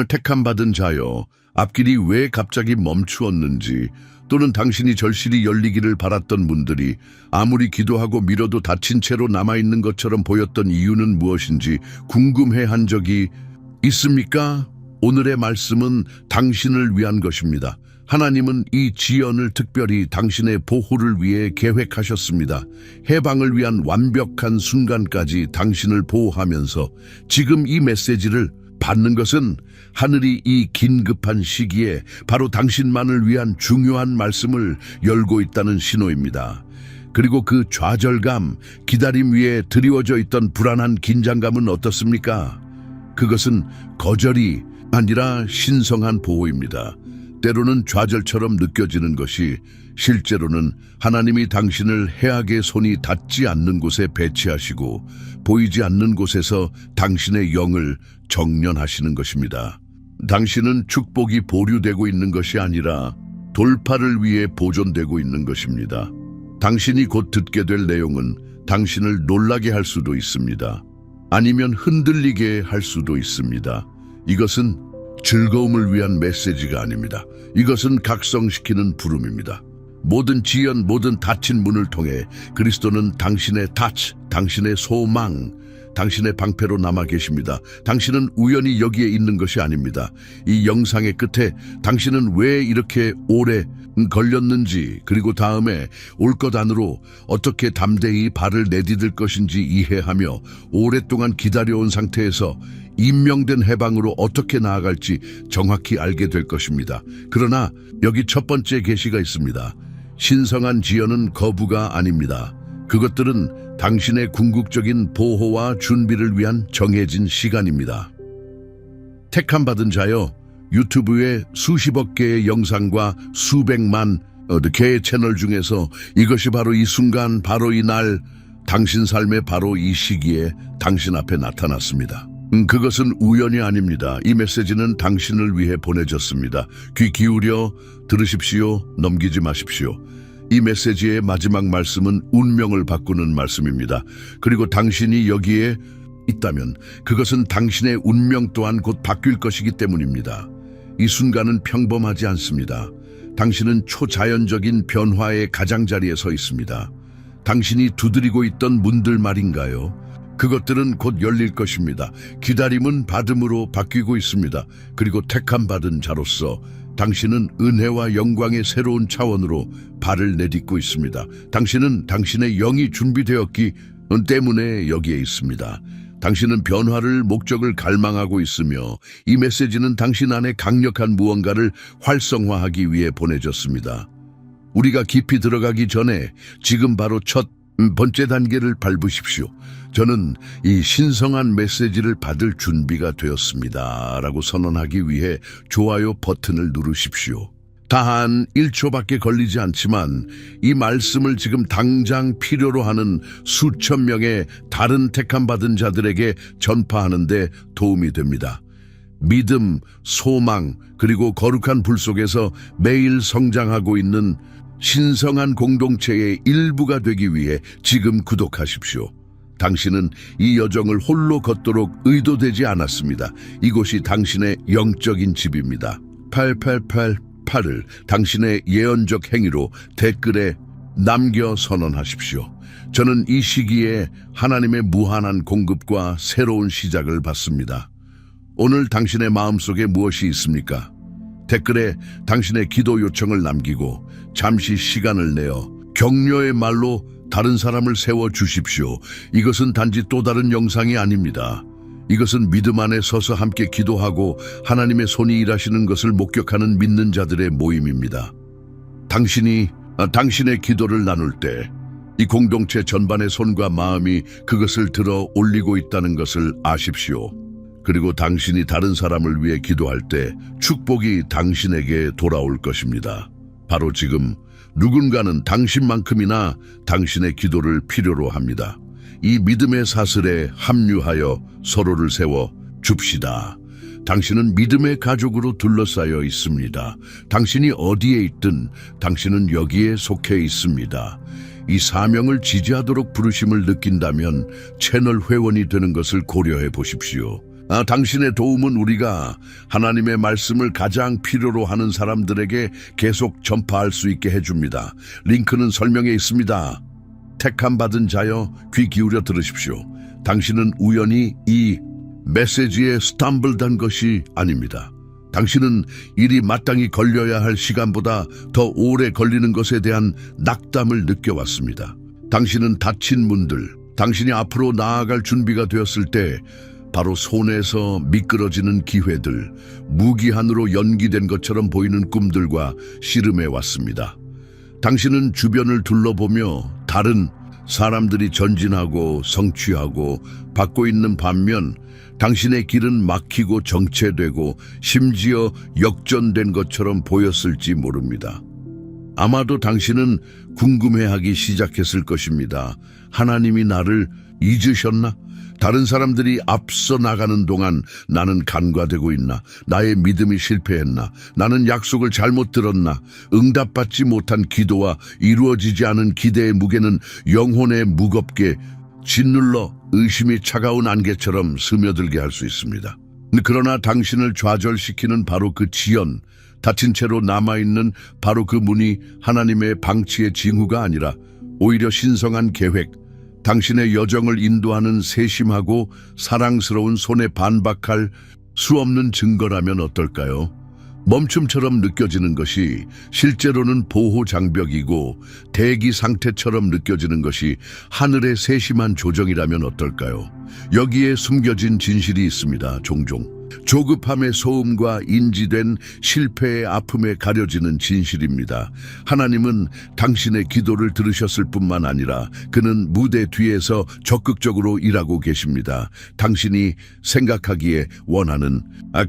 택함 받은 자여, 앞길이 왜 갑자기 멈추었는지, 또는 당신이 절실히 열리기를 바랐던 문들이 아무리 기도하고 미뤄도 닫힌 채로 남아있는 것처럼 보였던 이유는 무엇인지 궁금해한 적이 있습니까? 오늘의 말씀은 당신을 위한 것입니다. 하나님은 이 지연을 특별히 당신의 보호를 위해 계획하셨습니다. 해방을 위한 완벽한 순간까지 당신을 보호하면서 지금 이 메시지를 받는 것은 하늘이 이 긴급한 시기에 바로 당신만을 위한 중요한 말씀을 열고 있다는 신호입니다. 그리고 그 좌절감, 기다림 위에 드리워져 있던 불안한 긴장감은 어떻습니까? 그것은 거절이 아니라 신성한 보호입니다. 때로는 좌절처럼 느껴지는 것이 실제로는 하나님이 당신을 해악의 손이 닿지 않는 곳에 배치하시고 보이지 않는 곳에서 당신의 영을 정련하시는 것입니다. 당신은 축복이 보류되고 있는 것이 아니라 돌파를 위해 보존되고 있는 것입니다. 당신이 곧 듣게 될 내용은 당신을 놀라게 할 수도 있습니다. 아니면 흔들리게 할 수도 있습니다. 이것은 즐거움을 위한 메시지가 아닙니다. 이것은 각성시키는 부름입니다. 모든 지연, 모든 닫힌 문을 통해 그리스도는 당신의 닻, 당신의 소망, 당신의 방패로 남아 계십니다. 당신은 우연히 여기에 있는 것이 아닙니다. 이 영상의 끝에 당신은 왜 이렇게 오래 걸렸는지, 그리고 다음에 올 것 안으로 어떻게 담대히 발을 내디딜 것인지 이해하며 오랫동안 기다려온 상태에서 임명된 해방으로 어떻게 나아갈지 정확히 알게 될 것입니다. 그러나 여기 첫 번째 계시가 있습니다. 신성한 지연은 거부가 아닙니다. 그것들은 당신의 궁극적인 보호와 준비를 위한 정해진 시간입니다. 택함 받은 자여, 유튜브에 수십억 개의 영상과 수백만 개의 채널 중에서 이것이 바로 이 순간, 바로 이 날, 당신 삶의 바로 이 시기에 당신 앞에 나타났습니다. 그것은 우연이 아닙니다. 이 메시지는 당신을 위해 보내졌습니다. 귀 기울여 들으십시오. 넘기지 마십시오. 이 메시지의 마지막 말씀은 운명을 바꾸는 말씀입니다. 그리고 당신이 여기에 있다면 그것은 당신의 운명 또한 곧 바뀔 것이기 때문입니다. 이 순간은 평범하지 않습니다. 당신은 초자연적인 변화의 가장자리에 서 있습니다. 당신이 두드리고 있던 문들 말인가요? 그것들은 곧 열릴 것입니다. 기다림은 받음으로 바뀌고 있습니다. 그리고 택함 받은 자로서 당신은 은혜와 영광의 새로운 차원으로 발을 내딛고 있습니다. 당신은 당신의 영이 준비되었기 때문에 여기에 있습니다. 당신은 변화를, 목적을 갈망하고 있으며 이 메시지는 당신 안에 강력한 무언가를 활성화하기 위해 보내졌습니다. 우리가 깊이 들어가기 전에 지금 바로 첫 번째 단계를 밟으십시오. 저는 이 신성한 메시지를 받을 준비가 되었습니다 라고 선언하기 위해 좋아요 버튼을 누르십시오. 단 1초밖에 걸리지 않지만 이 말씀을 지금 당장 필요로 하는 수천 명의 다른 택함 받은 자들에게 전파하는 데 도움이 됩니다. 믿음, 소망, 그리고 거룩한 불 속에서 매일 성장하고 있는 신성한 공동체의 일부가 되기 위해 지금 구독하십시오. 당신은 이 여정을 홀로 걷도록 의도되지 않았습니다. 이곳이 당신의 영적인 집입니다. 8888을 당신의 예언적 행위로 댓글에 남겨 선언하십시오. 저는 이 시기에 하나님의 무한한 공급과 새로운 시작을 받습니다. 오늘 당신의 마음속에 무엇이 있습니까? 댓글에 당신의 기도 요청을 남기고 잠시 시간을 내어 격려의 말로 다른 사람을 세워주십시오. 이것은 단지 또 다른 영상이 아닙니다. 이것은 믿음 안에 서서 함께 기도하고 하나님의 손이 일하시는 것을 목격하는 믿는 자들의 모임입니다. 당신의 기도를 나눌 때 이 공동체 전반의 손과 마음이 그것을 들어 올리고 있다는 것을 아십시오. 그리고 당신이 다른 사람을 위해 기도할 때 축복이 당신에게 돌아올 것입니다. 바로 지금 누군가는 당신만큼이나 당신의 기도를 필요로 합니다. 이 믿음의 사슬에 합류하여 서로를 세워 줍시다. 당신은 믿음의 가족으로 둘러싸여 있습니다. 당신이 어디에 있든 당신은 여기에 속해 있습니다. 이 사명을 지지하도록 부르심을 느낀다면 채널 회원이 되는 것을 고려해 보십시오. 당신의 도움은 우리가 하나님의 말씀을 가장 필요로 하는 사람들에게 계속 전파할 수 있게 해줍니다. 링크는 설명에 있습니다. 택함 받은 자여 귀 기울여 들으십시오. 당신은 우연히 이 메시지에 스탬블단 것이 아닙니다. 당신은 일이 마땅히 걸려야 할 시간보다 더 오래 걸리는 것에 대한 낙담을 느껴왔습니다. 당신은 다친 문들, 당신이 앞으로 나아갈 준비가 되었을 때 바로 손에서 미끄러지는 기회들, 무기한으로 연기된 것처럼 보이는 꿈들과 씨름해 왔습니다. 당신은 주변을 둘러보며 다른 사람들이 전진하고 성취하고 받고 있는 반면 당신의 길은 막히고 정체되고 심지어 역전된 것처럼 보였을지 모릅니다. 아마도 당신은 궁금해하기 시작했을 것입니다. 하나님이 나를 잊으셨나? 다른 사람들이 앞서 나가는 동안 나는 간과되고 있나? 나의 믿음이 실패했나? 나는 약속을 잘못 들었나? 응답받지 못한 기도와 이루어지지 않은 기대의 무게는 영혼에 무겁게 짓눌러 의심이 차가운 안개처럼 스며들게 할 수 있습니다. 그러나 당신을 좌절시키는 바로 그 지연, 닫힌 채로 남아있는 바로 그 문이 하나님의 방치의 징후가 아니라 오히려 신성한 계획, 당신의 여정을 인도하는 세심하고 사랑스러운 손에 반박할 수 없는 증거라면 어떨까요? 멈춤처럼 느껴지는 것이 실제로는 보호 장벽이고 대기 상태처럼 느껴지는 것이 하늘의 세심한 조정이라면 어떨까요? 여기에 숨겨진 진실이 있습니다. 종종 조급함의 소음과 인지된 실패의 아픔에 가려지는 진실입니다. 하나님은 당신의 기도를 들으셨을 뿐만 아니라 그는 무대 뒤에서 적극적으로 일하고 계십니다. 당신이 생각하기에 원하는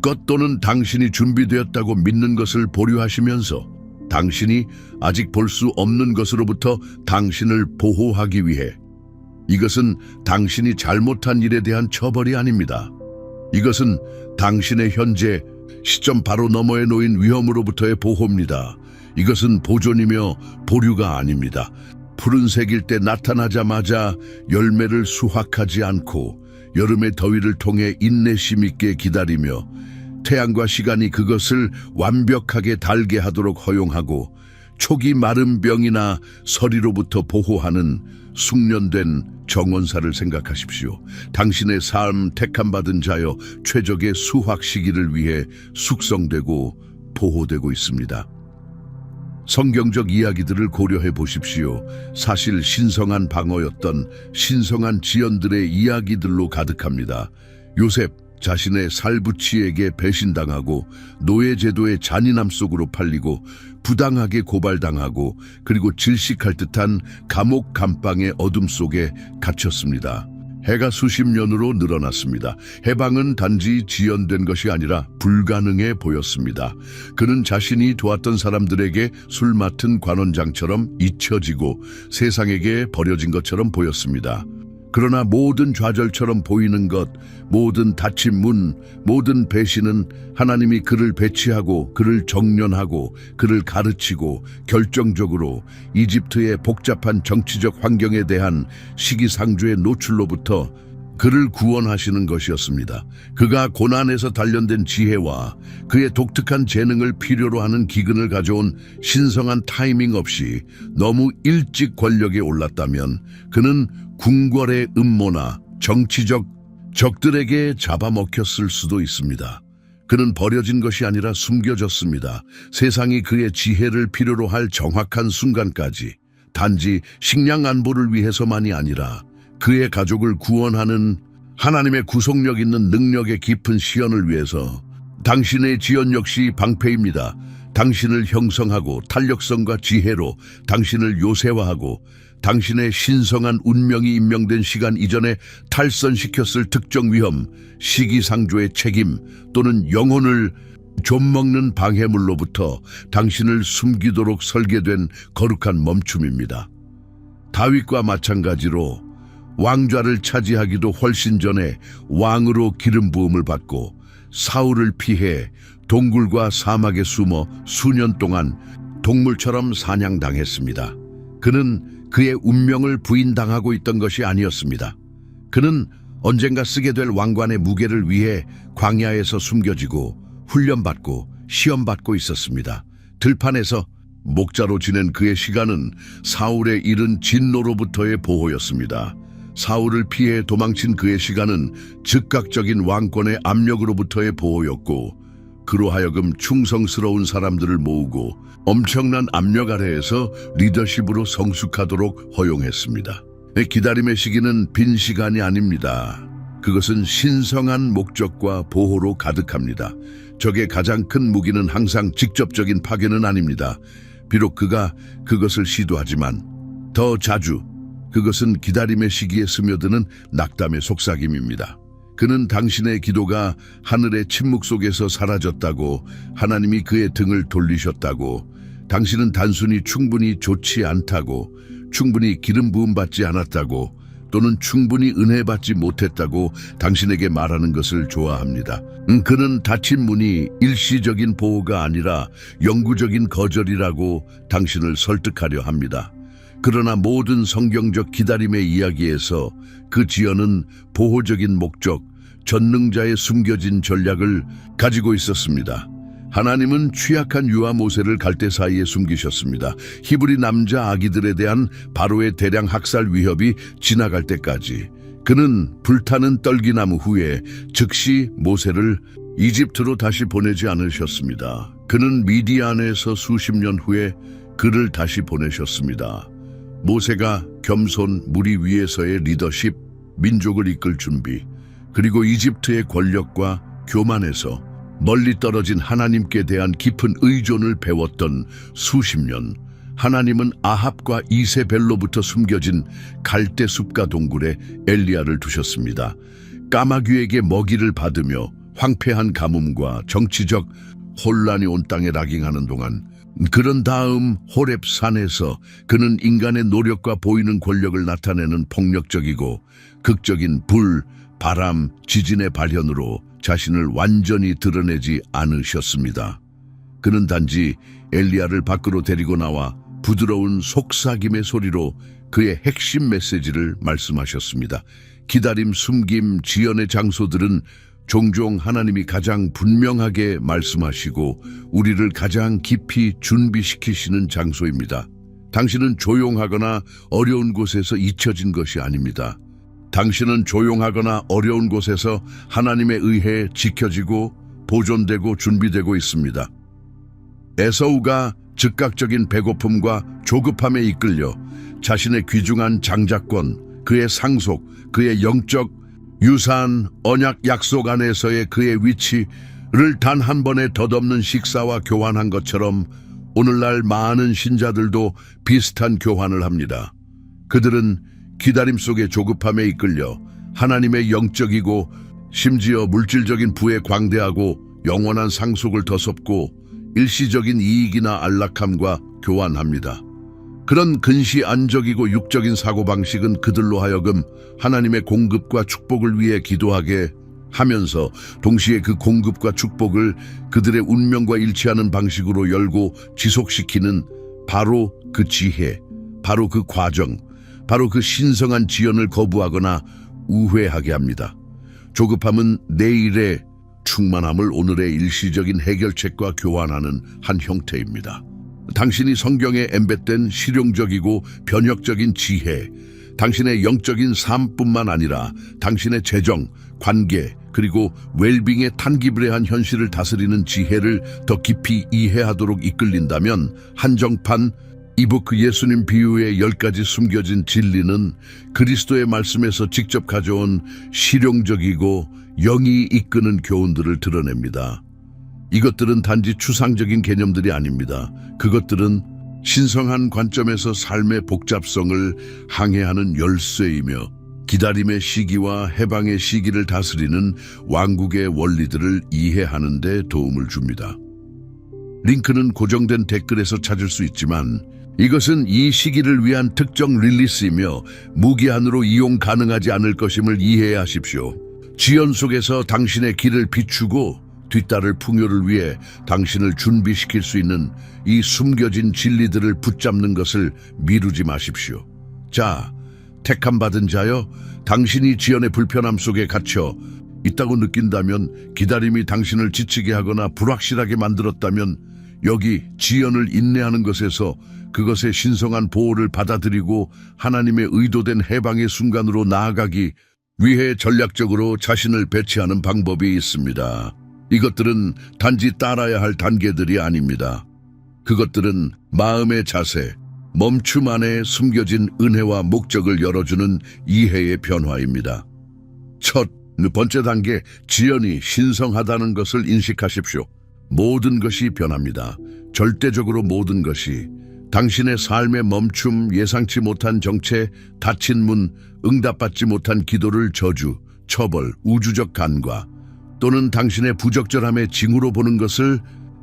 것 또는 당신이 준비되었다고 믿는 것을 보류하시면서 당신이 아직 볼 수 없는 것으로부터 당신을 보호하기 위해, 이것은 당신이 잘못한 일에 대한 처벌이 아닙니다. 이것은 당신의 현재 시점 바로 너머에 놓인 위험으로부터의 보호입니다. 이것은 보존이며 보류가 아닙니다. 푸른색일 때 나타나자마자 열매를 수확하지 않고 여름의 더위를 통해 인내심 있게 기다리며 태양과 시간이 그것을 완벽하게 달게 하도록 허용하고 초기 마른 병이나 서리로부터 보호하는 숙련된 정원사를 생각하십시오. 당신의 삶 택함받은 자여 최적의 수확 시기를 위해 숙성되고 보호되고 있습니다. 성경적 이야기들을 고려해 보십시오. 사실 신성한 방어였던 신성한 지연들의 이야기들로 가득합니다. 요셉 자신의 살부치에게 배신당하고 노예제도의 잔인함 속으로 팔리고 부당하게 고발당하고 그리고 질식할 듯한 감옥 감방의 어둠 속에 갇혔습니다. 해가 수십 년으로 늘어났습니다. 해방은 단지 지연된 것이 아니라 불가능해 보였습니다. 그는 자신이 도왔던 사람들에게 술 맡은 관원장처럼 잊혀지고 세상에게 버려진 것처럼 보였습니다. 그러나 모든 좌절처럼 보이는 것, 모든 닫힌 문, 모든 배신은 하나님이 그를 배치하고 그를 정련하고 그를 가르치고 결정적으로 이집트의 복잡한 정치적 환경에 대한 시기상조의 노출로부터 그를 구원하시는 것이었습니다. 그가 고난에서 단련된 지혜와 그의 독특한 재능을 필요로 하는 기근을 가져온 신성한 타이밍 없이 너무 일찍 권력에 올랐다면 그는 궁궐의 음모나 정치적 적들에게 잡아먹혔을 수도 있습니다. 그는 버려진 것이 아니라 숨겨졌습니다. 세상이 그의 지혜를 필요로 할 정확한 순간까지 단지 식량 안보를 위해서만이 아니라 그의 가족을 구원하는 하나님의 구속력 있는 능력의 깊은 시연을 위해서 당신의 지연 역시 방패입니다. 당신을 형성하고 탄력성과 지혜로 당신을 요새화하고 당신의 신성한 운명이 임명된 시간 이전에 탈선시켰을 특정 위험, 시기상조의 책임 또는 영혼을 좀먹는 방해물로부터 당신을 숨기도록 설계된 거룩한 멈춤입니다. 다윗과 마찬가지로 왕좌를 차지하기도 훨씬 전에 왕으로 기름 부음을 받고 사울을 피해 동굴과 사막에 숨어 수년 동안 동물처럼 사냥당했습니다. 그는 그의 운명을 부인당하고 있던 것이 아니었습니다. 그는 언젠가 쓰게 될 왕관의 무게를 위해 광야에서 숨겨지고 훈련받고 시험받고 있었습니다. 들판에서 목자로 지낸 그의 시간은 사울의 이른 진노로부터의 보호였습니다. 사울을 피해 도망친 그의 시간은 즉각적인 왕권의 압력으로부터의 보호였고, 그로 하여금 충성스러운 사람들을 모으고 엄청난 압력 아래에서 리더십으로 성숙하도록 허용했습니다. 기다림의 시기는 빈 시간이 아닙니다. 그것은 신성한 목적과 보호로 가득합니다. 적의 가장 큰 무기는 항상 직접적인 파괴는 아닙니다. 비록 그가 그것을 시도하지만 더 자주 그것은 기다림의 시기에 스며드는 낙담의 속삭임입니다. 그는 당신의 기도가 하늘의 침묵 속에서 사라졌다고, 하나님이 그의 등을 돌리셨다고, 당신은 단순히 충분히 좋지 않다고, 충분히 기름 부음 받지 않았다고, 또는 충분히 은혜 받지 못했다고 당신에게 말하는 것을 좋아합니다. 그는 닫힌 문이 일시적인 보호가 아니라 영구적인 거절이라고 당신을 설득하려 합니다. 그러나 모든 성경적 기다림의 이야기에서 그 지연은 보호적인 목적, 전능자의 숨겨진 전략을 가지고 있었습니다. 하나님은 취약한 유아 모세를 갈대 사이에 숨기셨습니다. 히브리 남자 아기들에 대한 바로의 대량 학살 위협이 지나갈 때까지. 그는 불타는 떨기나무 후에 즉시 모세를 이집트로 다시 보내지 않으셨습니다. 그는 미디안에서 수십 년 후에 그를 다시 보내셨습니다. 모세가 겸손, 무리 위에서의 리더십, 민족을 이끌 준비, 그리고 이집트의 권력과 교만에서 멀리 떨어진 하나님께 대한 깊은 의존을 배웠던 수십 년, 하나님은 아합과 이세벨로부터 숨겨진 갈대숲과 동굴에 엘리야를 두셨습니다. 까마귀에게 먹이를 받으며 황폐한 가뭄과 정치적 혼란이 온 땅에 락잉하는 동안, 그런 다음 호렙 산에서 그는 인간의 노력과 보이는 권력을 나타내는 폭력적이고 극적인 불, 바람, 지진의 발현으로 자신을 완전히 드러내지 않으셨습니다. 그는 단지 엘리야를 밖으로 데리고 나와 부드러운 속삭임의 소리로 그의 핵심 메시지를 말씀하셨습니다. 기다림, 숨김, 지연의 장소들은 종종 하나님이 가장 분명하게 말씀하시고 우리를 가장 깊이 준비시키시는 장소입니다. 당신은 조용하거나 어려운 곳에서 잊혀진 것이 아닙니다. 당신은 조용하거나 어려운 곳에서 하나님에 의해 지켜지고 보존되고 준비되고 있습니다. 에서우가 즉각적인 배고픔과 조급함에 이끌려 자신의 귀중한 장자권, 그의 상속, 그의 영적 유산, 언약 약속 안에서의 그의 위치를 단 한 번에 덧없는 식사와 교환한 것처럼 오늘날 많은 신자들도 비슷한 교환을 합니다. 그들은 기다림 속의 조급함에 이끌려 하나님의 영적이고 심지어 물질적인 부에 광대하고 영원한 상속을 더섭고 일시적인 이익이나 안락함과 교환합니다. 그런 근시안적이고 육적인 사고방식은 그들로 하여금 하나님의 공급과 축복을 위해 기도하게 하면서 동시에 그 공급과 축복을 그들의 운명과 일치하는 방식으로 열고 지속시키는 바로 그 지혜, 바로 그 과정, 바로 그 신성한 지연을 거부하거나 우회하게 합니다. 조급함은 내일의 충만함을 오늘의 일시적인 해결책과 교환하는 한 형태입니다. 당신이 성경에 엠벳된 실용적이고 변혁적인 지혜, 당신의 영적인 삶뿐만 아니라 당신의 재정, 관계, 그리고 웰빙의 탄기브레한 현실을 다스리는 지혜를 더 깊이 이해하도록 이끌린다면 한정판 이북 예수님 비유의 10가지 숨겨진 진리는 그리스도의 말씀에서 직접 가져온 실용적이고 영이 이끄는 교훈들을 드러냅니다. 이것들은 단지 추상적인 개념들이 아닙니다. 그것들은 신성한 관점에서 삶의 복잡성을 항해하는 열쇠이며 기다림의 시기와 해방의 시기를 다스리는 왕국의 원리들을 이해하는 데 도움을 줍니다. 링크는 고정된 댓글에서 찾을 수 있지만 이것은 이 시기를 위한 특정 릴리스이며 무기한으로 이용 가능하지 않을 것임을 이해해야 하십시오. 지연 속에서 당신의 길을 비추고 뒤따를 풍요를 위해 당신을 준비시킬 수 있는 이 숨겨진 진리들을 붙잡는 것을 미루지 마십시오. 자, 택함 받은 자여, 당신이 지연의 불편함 속에 갇혀 있다고 느낀다면, 기다림이 당신을 지치게 하거나 불확실하게 만들었다면, 여기 지연을 인내하는 것에서 그것의 신성한 보호를 받아들이고 하나님의 의도된 해방의 순간으로 나아가기 위해 전략적으로 자신을 배치하는 방법이 있습니다. 이것들은 단지 따라야 할 단계들이 아닙니다. 그것들은 마음의 자세, 멈춤 안에 숨겨진 은혜와 목적을 열어주는 이해의 변화입니다. 첫 번째 단계, 지연이 신성하다는 것을 인식하십시오. 모든 것이 변합니다. 절대적으로 모든 것이. 당신의 삶의 멈춤, 예상치 못한 정체, 닫힌 문, 응답받지 못한 기도를 저주, 처벌, 우주적 간과, 또는 당신의 부적절함의 징후로 보는 것을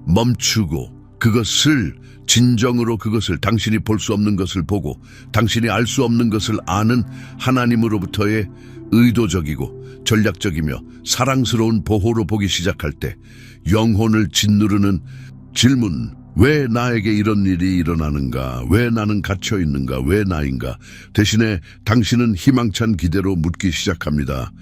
멈추고, 그것을 진정으로, 그것을 당신이 볼 수 없는 것을 보고 당신이 알 수 없는 것을 아는 하나님으로부터의 의도적이고 전략적이며 사랑스러운 보호로 보기 시작할 때, 영혼을 짓누르는 질문, 왜 나에게 이런 일이 일어나는가? 왜 나는 갇혀 있는가? 왜 나인가? 대신에 당신은 희망찬 기대로 묻기 시작합니다.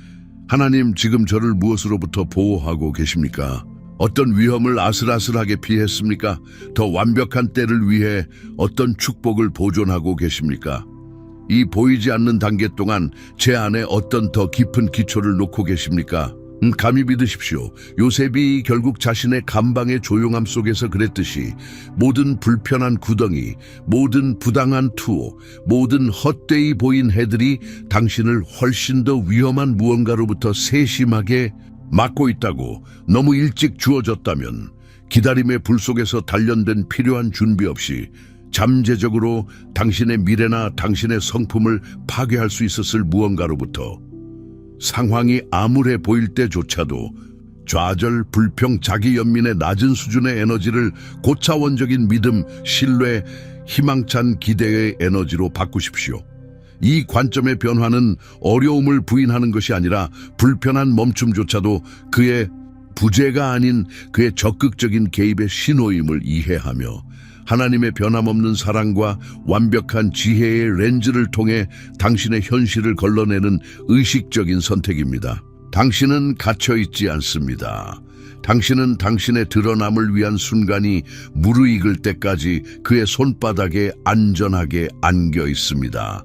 하나님, 지금 저를 무엇으로부터 보호하고 계십니까? 어떤 위험을 아슬아슬하게 피했습니까? 더 완벽한 때를 위해 어떤 축복을 보존하고 계십니까? 이 보이지 않는 단계 동안 제 안에 어떤 더 깊은 기초를 놓고 계십니까? 감히 믿으십시오. 요셉이 결국 자신의 감방의 조용함 속에서 그랬듯이, 모든 불편한 구덩이, 모든 부당한 투호, 모든 헛되이 보인 해들이 당신을 훨씬 더 위험한 무언가로부터 세심하게 막고 있다고, 너무 일찍 주어졌다면 기다림의 불 속에서 단련된 필요한 준비 없이 잠재적으로 당신의 미래나 당신의 성품을 파괴할 수 있었을 무언가로부터, 상황이 암울해 보일 때조차도 좌절, 불평, 자기 연민의 낮은 수준의 에너지를 고차원적인 믿음, 신뢰, 희망찬 기대의 에너지로 바꾸십시오. 이 관점의 변화는 어려움을 부인하는 것이 아니라 불편한 멈춤조차도 그의 부재가 아닌 그의 적극적인 개입의 신호임을 이해하며, 하나님의 변함없는 사랑과 완벽한 지혜의 렌즈를 통해 당신의 현실을 걸러내는 의식적인 선택입니다. 당신은 갇혀있지 않습니다. 당신은 당신의 드러남을 위한 순간이 무르익을 때까지 그의 손바닥에 안전하게 안겨 있습니다.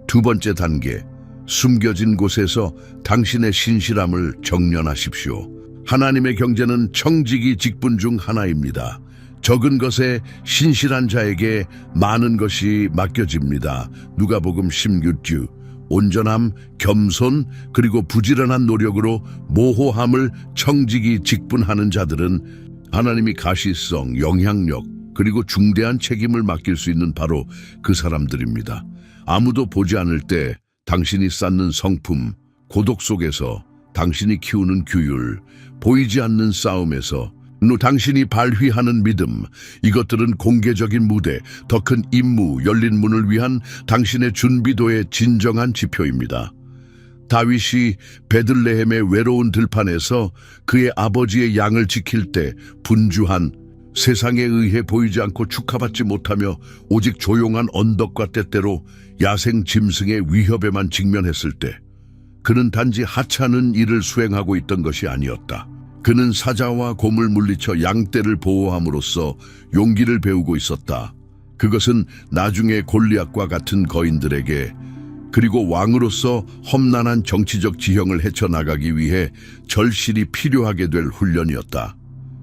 두 번째 단계, 숨겨진 곳에서 당신의 신실함을 정련하십시오. 하나님의 경제는 청지기 직분 중 하나입니다. 적은 것에 신실한 자에게 많은 것이 맡겨집니다. 누가복음 16주. 온전함, 겸손, 그리고 부지런한 노력으로 모호함을 청지기 직분하는 자들은 하나님이 가시성, 영향력, 그리고 중대한 책임을 맡길 수 있는 바로 그 사람들입니다. 아무도 보지 않을 때 당신이 쌓는 성품, 고독 속에서 당신이 키우는 규율, 보이지 않는 싸움에서 당신이 발휘하는 믿음, 이것들은 공개적인 무대, 더 큰 임무, 열린 문을 위한 당신의 준비도의 진정한 지표입니다. 다윗이 베들레헴의 외로운 들판에서 그의 아버지의 양을 지킬 때 분주한, 세상에 의해 보이지 않고 축하받지 못하며 오직 조용한 언덕과 때때로 야생 짐승의 위협에만 직면했을 때, 그는 단지 하찮은 일을 수행하고 있던 것이 아니었다. 그는 사자와 곰을 물리쳐 양떼를 보호함으로써 용기를 배우고 있었다. 그것은 나중에 골리앗과 같은 거인들에게, 그리고 왕으로서 험난한 정치적 지형을 헤쳐나가기 위해 절실히 필요하게 될 훈련이었다.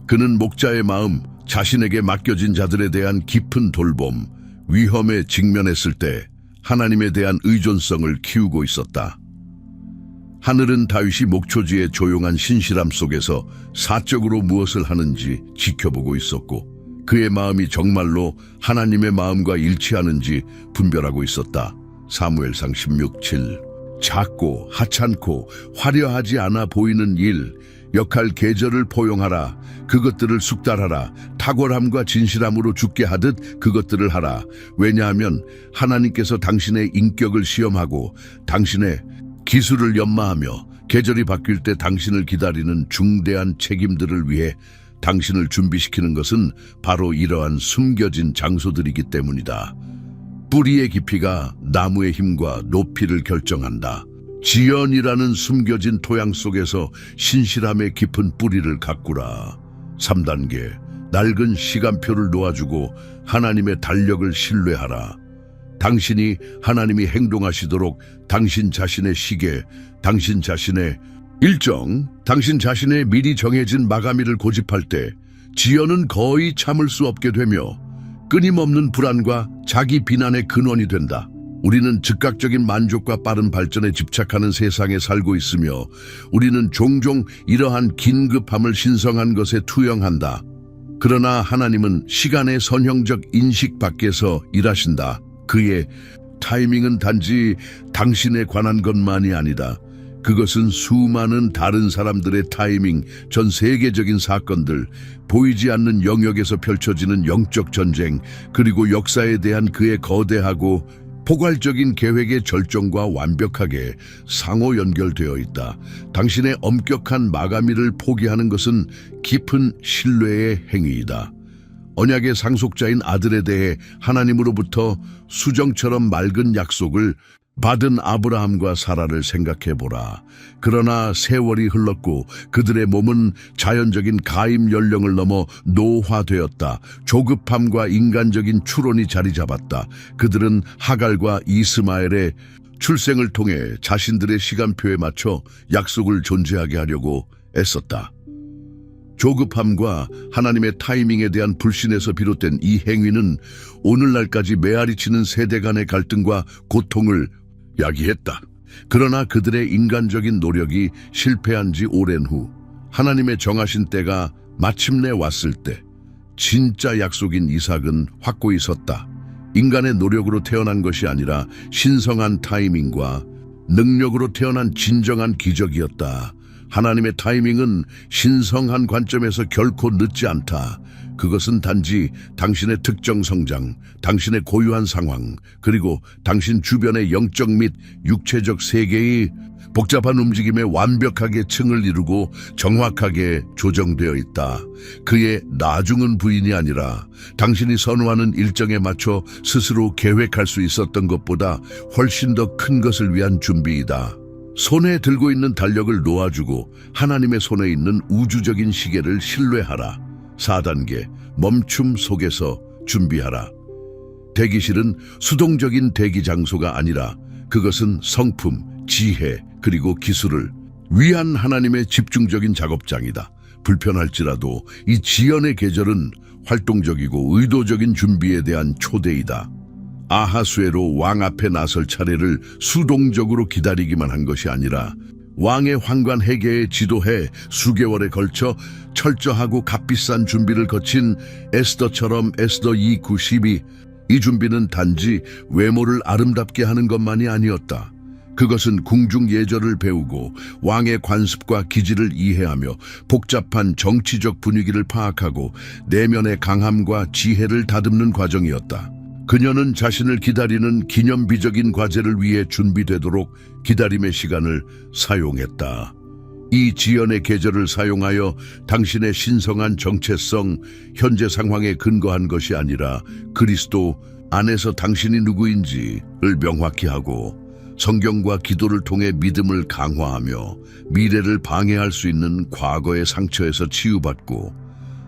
그는 목자의 마음, 자신에게 맡겨진 자들에 대한 깊은 돌봄, 위험에 직면했을 때 하나님에 대한 의존성을 키우고 있었다. 하늘은 다윗이 목초지의 조용한 신실함 속에서 사적으로 무엇을 하는지 지켜보고 있었고, 그의 마음이 정말로 하나님의 마음과 일치하는지 분별하고 있었다. 사무엘상 16칠. 작고 하찮고 화려하지 않아 보이는 일, 역할, 계절을 포용하라. 그것들을 숙달하라. 탁월함과 진실함으로 죽게 하듯 그것들을 하라. 왜냐하면 하나님께서 당신의 인격을 시험하고 당신의 기술을 연마하며 계절이 바뀔 때 당신을 기다리는 중대한 책임들을 위해 당신을 준비시키는 것은 바로 이러한 숨겨진 장소들이기 때문이다. 뿌리의 깊이가 나무의 힘과 높이를 결정한다. 지연이라는 숨겨진 토양 속에서 신실함의 깊은 뿌리를 가꾸라. 3단계, 낡은 시간표를 놓아주고 하나님의 달력을 신뢰하라. 당신이 하나님이 행동하시도록 당신 자신의 시계, 당신 자신의 일정, 당신 자신의 미리 정해진 마감일을 고집할 때 지연은 거의 참을 수 없게 되며 끊임없는 불안과 자기 비난의 근원이 된다. 우리는 즉각적인 만족과 빠른 발전에 집착하는 세상에 살고 있으며 우리는 종종 이러한 긴급함을 신성한 것에 투영한다. 그러나 하나님은 시간의 선형적 인식 밖에서 일하신다. 그의 타이밍은 단지 당신에 관한 것만이 아니다. 그것은 수많은 다른 사람들의 타이밍, 전 세계적인 사건들, 보이지 않는 영역에서 펼쳐지는 영적 전쟁, 그리고 역사에 대한 그의 거대하고 포괄적인 계획의 절정과 완벽하게 상호 연결되어 있다. 당신의 엄격한 마감일을 포기하는 것은 깊은 신뢰의 행위이다. 언약의 상속자인 아들에 대해 하나님으로부터 수정처럼 맑은 약속을 받은 아브라함과 사라를 생각해보라. 그러나 세월이 흘렀고 그들의 몸은 자연적인 가임 연령을 넘어 노화되었다. 조급함과 인간적인 추론이 자리 잡았다. 그들은 하갈과 이스마엘의 출생을 통해 자신들의 시간표에 맞춰 약속을 존재하게 하려고 애썼다. 조급함과 하나님의 타이밍에 대한 불신에서 비롯된 이 행위는 오늘날까지 메아리치는 세대 간의 갈등과 고통을 야기했다. 그러나 그들의 인간적인 노력이 실패한 지 오랜 후 하나님의 정하신 때가 마침내 왔을 때 진짜 약속인 이삭은 확고히 섰다. 인간의 노력으로 태어난 것이 아니라 신성한 타이밍과 능력으로 태어난 진정한 기적이었다. 하나님의 타이밍은 신성한 관점에서 결코 늦지 않다. 그것은 단지 당신의 특정 성장, 당신의 고유한 상황, 그리고 당신 주변의 영적 및 육체적 세계의 복잡한 움직임에 완벽하게 층을 이루고 정확하게 조정되어 있다. 그의 나중은 부인이 아니라 당신이 선호하는 일정에 맞춰 스스로 계획할 수 있었던 것보다 훨씬 더 큰 것을 위한 준비이다. 손에 들고 있는 달력을 놓아주고 하나님의 손에 있는 우주적인 시계를 신뢰하라. 4단계, 멈춤 속에서 준비하라. 대기실은 수동적인 대기 장소가 아니라 그것은 성품, 지혜, 그리고 기술을 위한 하나님의 집중적인 작업장이다. 불편할지라도 이 지연의 계절은 활동적이고 의도적인 준비에 대한 초대이다. 아하수에로 왕 앞에 나설 차례를 수동적으로 기다리기만 한 것이 아니라 왕의 황관 회계에 지도해 수개월에 걸쳐 철저하고 값비싼 준비를 거친 에스더처럼 에스더 2:9-12, 이 준비는 단지 외모를 아름답게 하는 것만이 아니었다. 그것은 궁중 예절을 배우고 왕의 관습과 기질을 이해하며 복잡한 정치적 분위기를 파악하고 내면의 강함과 지혜를 다듬는 과정이었다. 그녀는 자신을 기다리는 기념비적인 과제를 위해 준비되도록 기다림의 시간을 사용했다. 이 지연의 계절을 사용하여 당신의 신성한 정체성, 현재 상황에 근거한 것이 아니라 그리스도 안에서 당신이 누구인지를 명확히 하고 성경과 기도를 통해 믿음을 강화하며 미래를 방해할 수 있는 과거의 상처에서 치유받고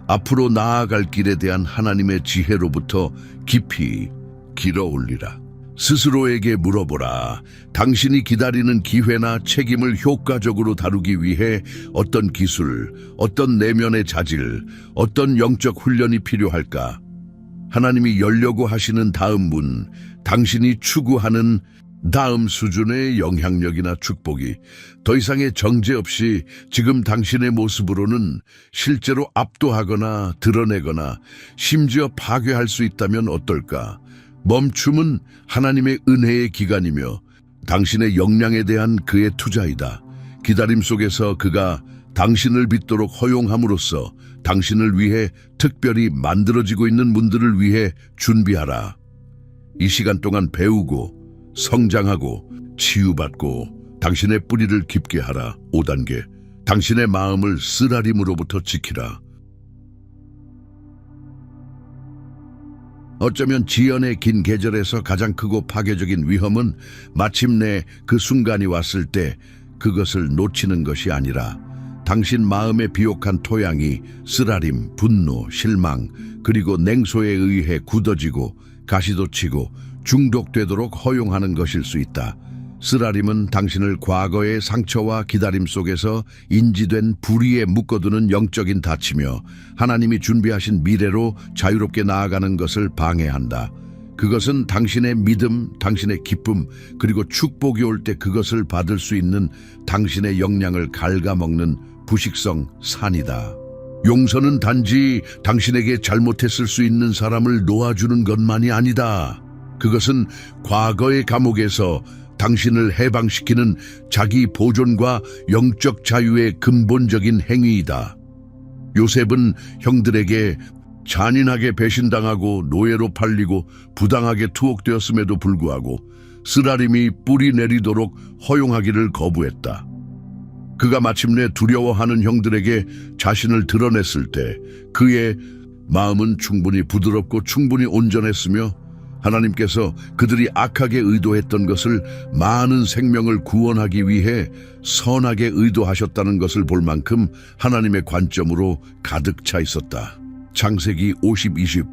앞으로 나아갈 길에 대한 하나님의 지혜로부터 깊이 길어올리라. 스스로에게 물어보라. 당신이 기다리는 기회나 책임을 효과적으로 다루기 위해 어떤 기술, 어떤 내면의 자질, 어떤 영적 훈련이 필요할까? 하나님이 열려고 하시는 다음 문, 당신이 추구하는 다음 수준의 영향력이나 축복이 더 이상의 정제 없이 지금 당신의 모습으로는 실제로 압도하거나 드러내거나 심지어 파괴할 수 있다면 어떨까? 멈춤은 하나님의 은혜의 기간이며 당신의 역량에 대한 그의 투자이다. 기다림 속에서 그가 당신을 빚도록 허용함으로써 당신을 위해 특별히 만들어지고 있는 문들을 위해 준비하라. 이 시간 동안 배우고 성장하고 치유받고 당신의 뿌리를 깊게 하라. 5단계, 당신의 마음을 쓰라림으로부터 지키라. 어쩌면 지연의 긴 계절에서 가장 크고 파괴적인 위험은 마침내 그 순간이 왔을 때 그것을 놓치는 것이 아니라 당신 마음의 비옥한 토양이 쓰라림, 분노, 실망, 그리고 냉소에 의해 굳어지고 가시도 치고 중독되도록 허용하는 것일 수 있다. 쓰라림은 당신을 과거의 상처와 기다림 속에서 인지된 불의에 묶어두는 영적인 닫히며 하나님이 준비하신 미래로 자유롭게 나아가는 것을 방해한다. 그것은 당신의 믿음, 당신의 기쁨, 그리고 축복이 올 때 그것을 받을 수 있는 당신의 역량을 갉아먹는 부식성 산이다. 용서는 단지 당신에게 잘못했을 수 있는 사람을 놓아주는 것만이 아니다. 그것은 과거의 감옥에서 당신을 해방시키는 자기 보존과 영적 자유의 근본적인 행위이다. 요셉은 형들에게 잔인하게 배신당하고 노예로 팔리고 부당하게 투옥되었음에도 불구하고 쓰라림이 뿌리 내리도록 허용하기를 거부했다. 그가 마침내 두려워하는 형들에게 자신을 드러냈을 때 그의 마음은 충분히 부드럽고 충분히 온전했으며 하나님께서 그들이 악하게 의도했던 것을 많은 생명을 구원하기 위해 선하게 의도하셨다는 것을 볼 만큼 하나님의 관점으로 가득 차 있었다. 창세기 50-20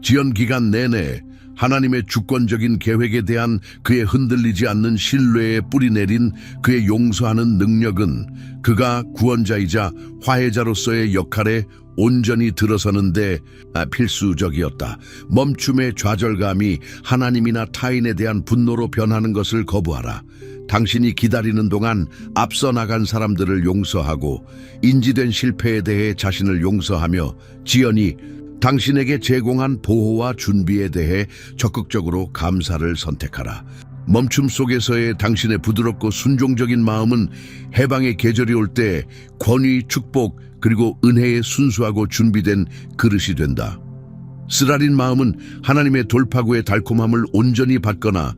지연 기간 내내 하나님의 주권적인 계획에 대한 그의 흔들리지 않는 신뢰에 뿌리 내린 그의 용서하는 능력은 그가 구원자이자 화해자로서의 역할에 온전히 들어서는데 필수적이었다. 멈춤의 좌절감이 하나님이나 타인에 대한 분노로 변하는 것을 거부하라. 당신이 기다리는 동안 앞서 나간 사람들을 용서하고 인지된 실패에 대해 자신을 용서하며 지연이 당신에게 제공한 보호와 준비에 대해 적극적으로 감사를 선택하라. 멈춤 속에서의 당신의 부드럽고 순종적인 마음은 해방의 계절이 올 때 권위, 축복, 그리고 은혜에 순수하고 준비된 그릇이 된다. 쓰라린 마음은 하나님의 돌파구의 달콤함을 온전히 받거나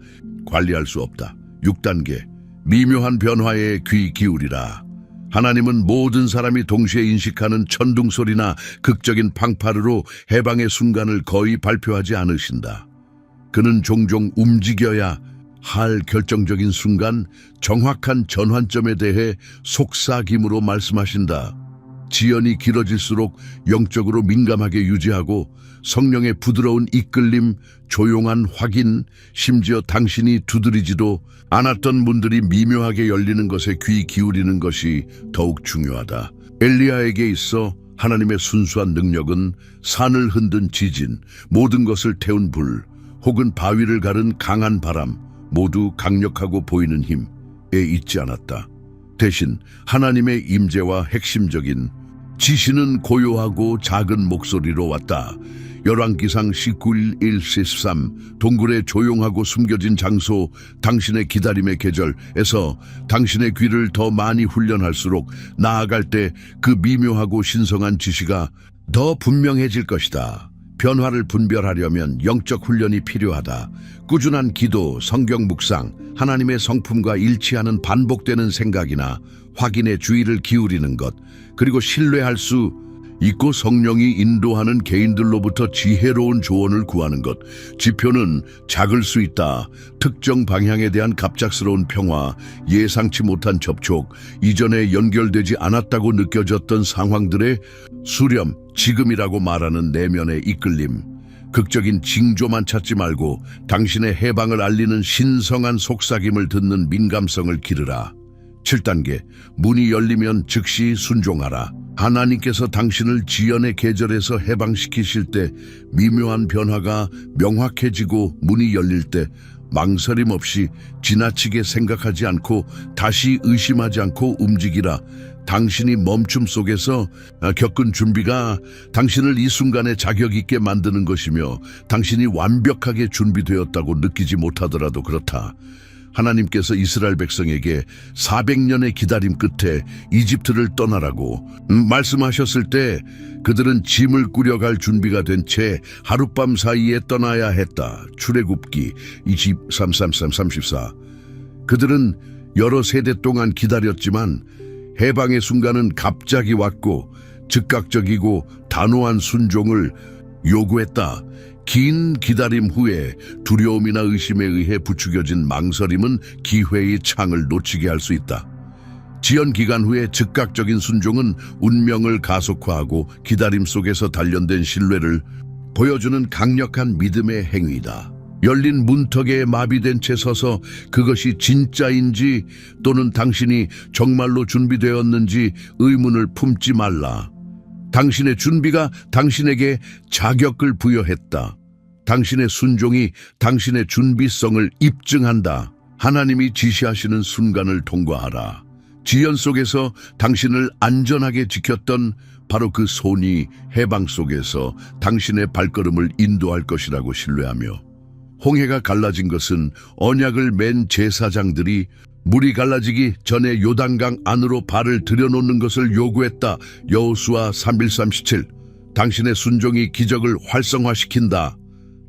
관리할 수 없다. 6단계 미묘한 변화에 귀 기울이라. 하나님은 모든 사람이 동시에 인식하는 천둥소리나 극적인 팡파르로 해방의 순간을 거의 발표하지 않으신다. 그는 종종 움직여야 할 결정적인 순간, 정확한 전환점에 대해 속삭임으로 말씀하신다. 지연이 길어질수록 영적으로 민감하게 유지하고 성령의 부드러운 이끌림, 조용한 확인, 심지어 당신이 두드리지도 않았던 문들이 미묘하게 열리는 것에 귀 기울이는 것이 더욱 중요하다. 엘리야에게 있어 하나님의 순수한 능력은 산을 흔든 지진, 모든 것을 태운 불, 혹은 바위를 가른 강한 바람, 모두 강력하고 보이는 힘에 있지 않았다. 대신 하나님의 임재와 핵심적인 지시는 고요하고 작은 목소리로 왔다. 열왕기상 19일 1-13 동굴의 조용하고 숨겨진 장소, 당신의 기다림의 계절에서 당신의 귀를 더 많이 훈련할수록 나아갈 때 그 미묘하고 신성한 지시가 더 분명해질 것이다. 변화를 분별하려면 영적 훈련이 필요하다. 꾸준한 기도, 성경 묵상, 하나님의 성품과 일치하는 반복되는 생각이나 확인에 주의를 기울이는 것, 그리고 신뢰할 수 있고 성령이 인도하는 개인들로부터 지혜로운 조언을 구하는 것. 지표는 작을 수 있다. 특정 방향에 대한 갑작스러운 평화, 예상치 못한 접촉, 이전에 연결되지 않았다고 느껴졌던 상황들의 수렴, 지금이라고 말하는 내면의 이끌림. 극적인 징조만 찾지 말고 당신의 해방을 알리는 신성한 속삭임을 듣는 민감성을 기르라. 7단계, 문이 열리면 즉시 순종하라. 하나님께서 당신을 지연의 계절에서 해방시키실 때 미묘한 변화가 명확해지고 문이 열릴 때 망설임 없이 지나치게 생각하지 않고 다시 의심하지 않고 움직이라. 당신이 멈춤 속에서 겪은 준비가 당신을 이 순간에 자격 있게 만드는 것이며 당신이 완벽하게 준비되었다고 느끼지 못하더라도 그렇다. 하나님께서 이스라엘 백성에게 400년의 기다림 끝에 이집트를 떠나라고 말씀하셨을 때 그들은 짐을 꾸려갈 준비가 된 채 하룻밤 사이에 떠나야 했다. 출애굽기 23-33-34 그들은 여러 세대 동안 기다렸지만 해방의 순간은 갑자기 왔고 즉각적이고 단호한 순종을 요구했다. 긴 기다림 후에 두려움이나 의심에 의해 부추겨진 망설임은 기회의 창을 놓치게 할 수 있다. 지연 기간 후에 즉각적인 순종은 운명을 가속화하고 기다림 속에서 단련된 신뢰를 보여주는 강력한 믿음의 행위다. 열린 문턱에 마비된 채 서서 그것이 진짜인지 또는 당신이 정말로 준비되었는지 의문을 품지 말라. 당신의 준비가 당신에게 자격을 부여했다. 당신의 순종이 당신의 준비성을 입증한다. 하나님이 지시하시는 순간을 통과하라. 지연 속에서 당신을 안전하게 지켰던 바로 그 손이 해방 속에서 당신의 발걸음을 인도할 것이라고 신뢰하며, 홍해가 갈라진 것은 언약을 맨 제사장들이 물이 갈라지기 전에 요단강 안으로 발을 들여놓는 것을 요구했다. 여호수아 3:17. 당신의 순종이 기적을 활성화시킨다.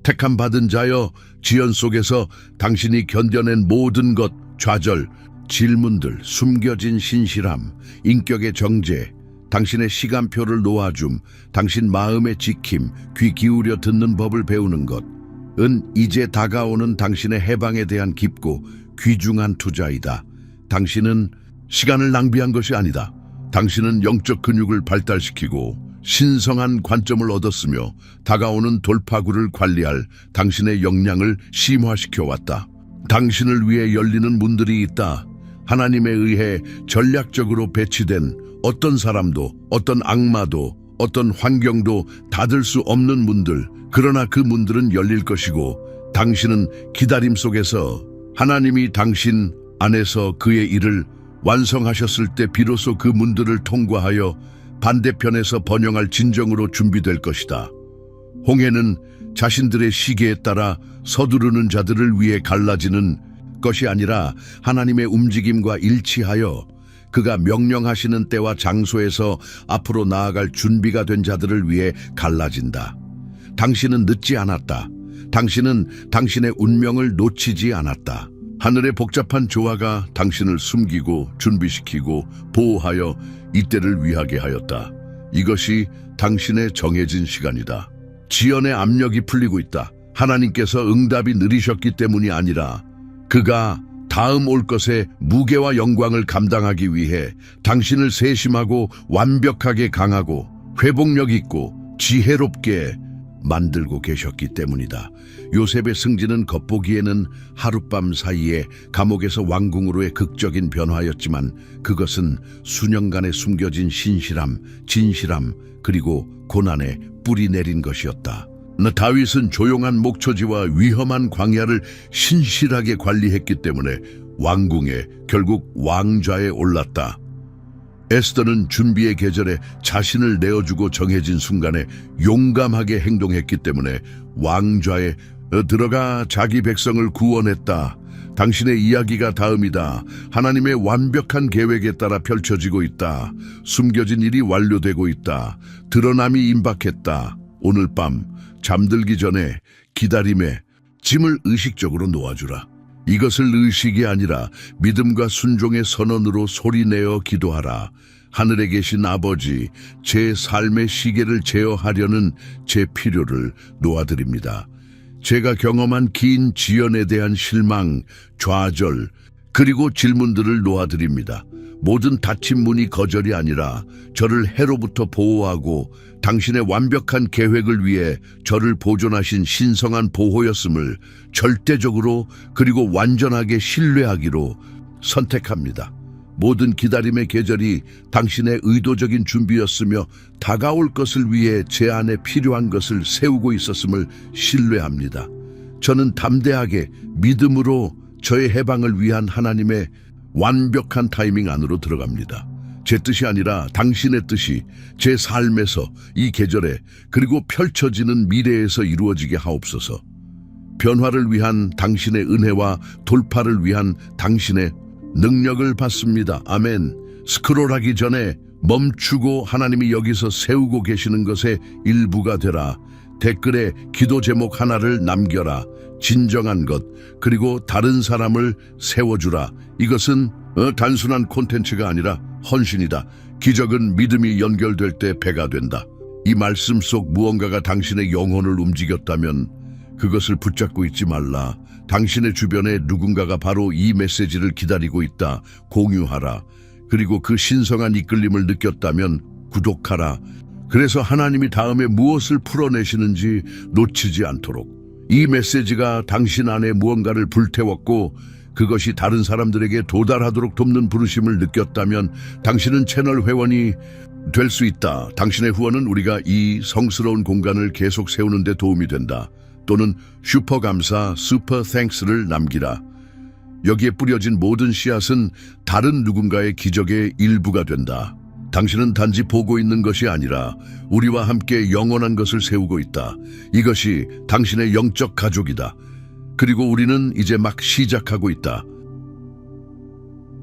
택함 받은 자여, 지연 속에서 당신이 견뎌낸 모든 것, 좌절, 질문들, 숨겨진 신실함, 인격의 정제, 당신의 시간표를 놓아줌, 당신 마음의 지킴, 귀 기울여 듣는 법을 배우는 것, 은 이제 다가오는 당신의 해방에 대한 깊고 귀중한 투자이다. 당신은 시간을 낭비한 것이 아니다. 당신은 영적 근육을 발달시키고 신성한 관점을 얻었으며 다가오는 돌파구를 관리할 당신의 역량을 심화시켜 왔다. 당신을 위해 열리는 문들이 있다. 하나님에 의해 전략적으로 배치된 어떤 사람도, 어떤 악마도, 어떤 환경도 닫을 수 없는 문들, 그러나 그 문들은 열릴 것이고 당신은 기다림 속에서 하나님이 당신 안에서 그의 일을 완성하셨을 때 비로소 그 문들을 통과하여 반대편에서 번영할 진정으로 준비될 것이다. 홍해는 자신들의 시계에 따라 서두르는 자들을 위해 갈라지는 것이 아니라 하나님의 움직임과 일치하여 그가 명령하시는 때와 장소에서 앞으로 나아갈 준비가 된 자들을 위해 갈라진다. 당신은 늦지 않았다. 당신은 당신의 운명을 놓치지 않았다. 하늘의 복잡한 조화가 당신을 숨기고 준비시키고 보호하여 이때를 위하게 하였다. 이것이 당신의 정해진 시간이다. 지연의 압력이 풀리고 있다. 하나님께서 응답이 느리셨기 때문이 아니라 그가 다음 올 것의 무게와 영광을 감당하기 위해 당신을 세심하고 완벽하게 강하고 회복력 있고 지혜롭게 만들고 계셨기 때문이다. 요셉의 승진은 겉보기에는 하룻밤 사이에 감옥에서 왕궁으로의 극적인 변화였지만 그것은 수년간의 숨겨진 신실함, 진실함, 그리고 고난에 뿌리 내린 것이었다. 다윗은 조용한 목초지와 위험한 광야를 신실하게 관리했기 때문에 왕궁에 결국 왕좌에 올랐다. 에스더는 준비의 계절에 자신을 내어주고 정해진 순간에 용감하게 행동했기 때문에 왕좌에 들어가 자기 백성을 구원했다. 당신의 이야기가 다음이다. 하나님의 완벽한 계획에 따라 펼쳐지고 있다. 숨겨진 일이 완료되고 있다. 드러남이 임박했다. 오늘 밤 잠들기 전에 기다림에 짐을 의식적으로 놓아주라. 이것을 의식이 아니라 믿음과 순종의 선언으로 소리내어 기도하라. 하늘에 계신 아버지, 제 삶의 시계를 제어하려는 제 필요를 놓아드립니다. 제가 경험한 긴 지연에 대한 실망, 좌절, 그리고 질문들을 놓아드립니다. 모든 닫힌 문이 거절이 아니라 저를 해로부터 보호하고 당신의 완벽한 계획을 위해 저를 보존하신 신성한 보호였음을 절대적으로 그리고 완전하게 신뢰하기로 선택합니다. 모든 기다림의 계절이 당신의 의도적인 준비였으며 다가올 것을 위해 제 안에 필요한 것을 세우고 있었음을 신뢰합니다. 저는 담대하게 믿음으로 저의 해방을 위한 하나님의 완벽한 타이밍 안으로 들어갑니다. 제 뜻이 아니라 당신의 뜻이 제 삶에서 이 계절에 그리고 펼쳐지는 미래에서 이루어지게 하옵소서. 변화를 위한 당신의 은혜와 돌파를 위한 당신의 능력을 받습니다. 아멘. 스크롤하기 전에 멈추고 하나님이 여기서 세우고 계시는 것의 일부가 되라. 댓글에 기도 제목 하나를 남겨라. 진정한 것, 그리고 다른 사람을 세워주라. 이것은 단순한 콘텐츠가 아니라 헌신이다. 기적은 믿음이 연결될 때 배가 된다. 이 말씀 속 무언가가 당신의 영혼을 움직였다면 그것을 붙잡고 있지 말라. 당신의 주변에 누군가가 바로 이 메시지를 기다리고 있다. 공유하라. 그리고 그 신성한 이끌림을 느꼈다면 구독하라. 그래서 하나님이 다음에 무엇을 풀어내시는지 놓치지 않도록. 이 메시지가 당신 안에 무언가를 불태웠고 그것이 다른 사람들에게 도달하도록 돕는 부르심을 느꼈다면 당신은 채널 회원이 될 수 있다. 당신의 후원은 우리가 이 성스러운 공간을 계속 세우는 데 도움이 된다. 또는 슈퍼 감사, 슈퍼 땡스를 남기라. 여기에 뿌려진 모든 씨앗은 다른 누군가의 기적의 일부가 된다. 당신은 단지 보고 있는 것이 아니라 우리와 함께 영원한 것을 세우고 있다. 이것이 당신의 영적 가족이다. 그리고 우리는 이제 막 시작하고 있다.